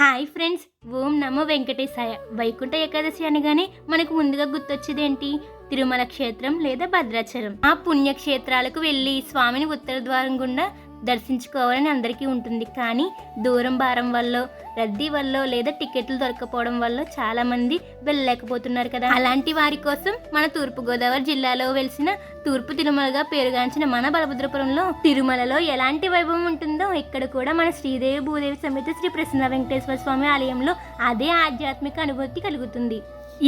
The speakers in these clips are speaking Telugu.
హాయ్ ఫ్రెండ్స్, ఓం నమో వెంకటేశాయ. వైకుంఠ ఏకాదశి అనగానే మనకు ముందుగా గుర్తొచ్చేదేంటి? తిరుమల క్షేత్రం లేదా భద్రాచలం. ఆ పుణ్యక్షేత్రాలకు వెళ్ళి స్వామిని ఉత్తర ద్వారం గుండా దర్శించుకోవాలని అందరికీ ఉంటుంది. కానీ దూరం భారం వల్ల, రద్దీ వల్ల లేదా టికెట్లు దొరకపోవడం వల్ల చాలా మంది వెళ్ళలేకపోతున్నారు కదా. అలాంటి వారి కోసం మన తూర్పుగోదావరి జిల్లాలో వెలిసిన తూర్పు తిరుమలగా పేరుగాంచిన మన బలభద్రపురంలో తిరుమలలో ఎలాంటి వైభవం ఉంటుందో ఇక్కడ కూడా మన శ్రీదేవి భూదేవి సమేత శ్రీ ప్రసన్న వెంకటేశ్వర స్వామి ఆలయంలో అదే ఆధ్యాత్మిక అనుభూతి కలుగుతుంది.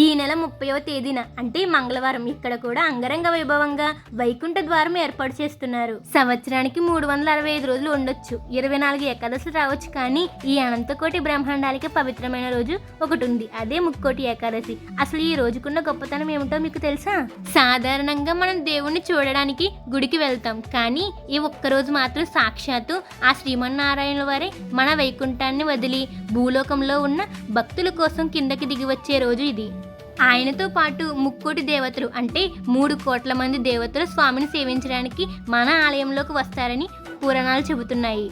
ఈ నెల 30వ తేదీన అంటే మంగళవారం ఇక్కడ కూడా అంగరంగ వైభవంగా వైకుంఠ ద్వారం ఏర్పాటు చేస్తున్నారు. సంవత్సరానికి 365 రోజులు ఉండొచ్చు, 24 ఏకాదశులు రావచ్చు. కానీ ఈ అనంతకోటి బ్రహ్మాండాలకి పవిత్రమైన రోజు ఒకటి ఉంది, అదే ముక్కోటి ఏకాదశి. అసలు ఈ రోజుకున్న గొప్పతనం ఏమిటో మీకు తెలుసా? సాధారణంగా మనం దేవుణ్ణి చూడడానికి గుడికి వెళ్తాం, కానీ ఈ ఒక్కరోజు మాత్రం సాక్షాత్తు ఆ శ్రీమన్నారాయణ వారే మన వైకుంఠాన్ని వదిలి భూలోకంలో ఉన్న భక్తుల కోసం కిందకి దిగి వచ్చే రోజు ఇది. ఆయనతో పాటు ముక్కోటి దేవతలు అంటే 3 కోట్ల మంది దేవతలు స్వామిని సేవించడానికి మన ఆలయంలోకి వస్తారని పురాణాలు చెబుతున్నాయి.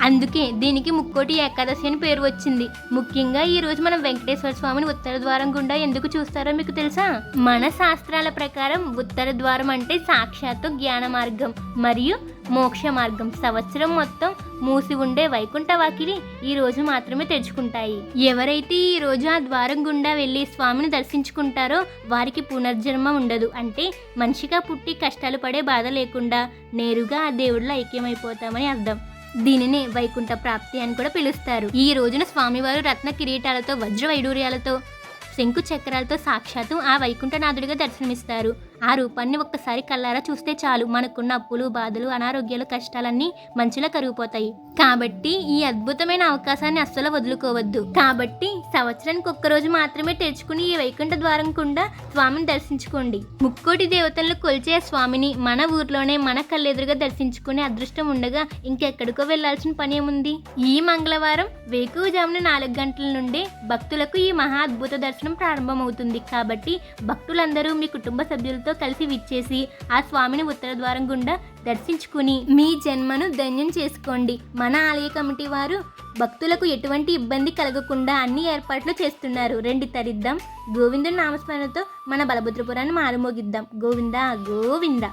అందుకే దీనికి ముక్కోటి ఏకాదశి అని పేరు వచ్చింది. ముఖ్యంగా ఈ రోజు మనం వెంకటేశ్వర స్వామిని ఉత్తర ద్వారం గుండా ఎందుకు చూస్తారో మీకు తెలుసా? మన శాస్త్రాల ప్రకారం ఉత్తర ద్వారం అంటే సాక్షాత్తు జ్ఞాన మార్గం మరియు మోక్ష మార్గం. సంవత్సరం మొత్తం మూసి ఉండే వైకుంఠ వాకిలి ఈ రోజు మాత్రమే తెరుచుకుంటాయి. ఎవరైతే ఈ రోజు ఆ ద్వారం గుండా వెళ్ళి స్వామిని దర్శించుకుంటారో వారికి పునర్జన్మ ఉండదు. అంటే మనిషిగా పుట్టి కష్టాలు పడే బాధ లేకుండా నేరుగా ఆ దేవుడిలో ఐక్యమైపోతామని అర్థం. దీనినే వైకుంఠ ప్రాప్తి అని కూడా పిలుస్తారు. ఈ రోజున స్వామివారు రత్న కిరీటాలతో, వజ్ర వైడూర్యాలతో, శంకు చక్రాలతో సాక్షాత్తు ఆ వైకుంఠనాథుడిగా దర్శనమిస్తారు. ఆ రూపాన్ని ఒక్కసారి కళ్ళారా చూస్తే చాలు మనకున్న అప్పులు, బాధలు, అనారోగ్యాలు, కష్టాలన్నీ మంచిలా కరిగిపోతాయి. కాబట్టి ఈ అద్భుతమైన అవకాశాన్ని అస్సలు వదులుకోవద్దు. కాబట్టి సంవత్సరానికి ఒక్కరోజు మాత్రమే తెరుచుకుని ఈ వైకుంఠ ద్వారం గుండా స్వామిని దర్శించుకోండి. ముక్కోటి దేవతలను కొలిచే స్వామిని మన ఊర్లోనే మన కళ్ళెదురుగా దర్శించుకునే అదృష్టం ఉండగా ఇంకెక్కడికో వెళ్లాల్సిన పని ఏముంది? ఈ మంగళవారం వేకువజామున 4 గంటల నుండి భక్తులకు ఈ మహా అద్భుత దర్శనం ప్రారంభమవుతుంది. కాబట్టి భక్తులందరూ మీ కుటుంబ సభ్యులతో కలిసి విచ్చేసి ఆ స్వామిని ఉత్తర ద్వారం గుండా దర్శించుకుని మీ జన్మను ధన్యం చేసుకోండి. మన ఆలయ కమిటీ వారు భక్తులకు ఎటువంటి ఇబ్బంది కలగకుండా అన్ని ఏర్పాట్లు చేస్తున్నారు. రండి తరిద్దాం. గోవిందుని నామస్మరణతో మన బలభద్రపురాన్ని మారుమోగిద్దాం. గోవిందా గోవిందా.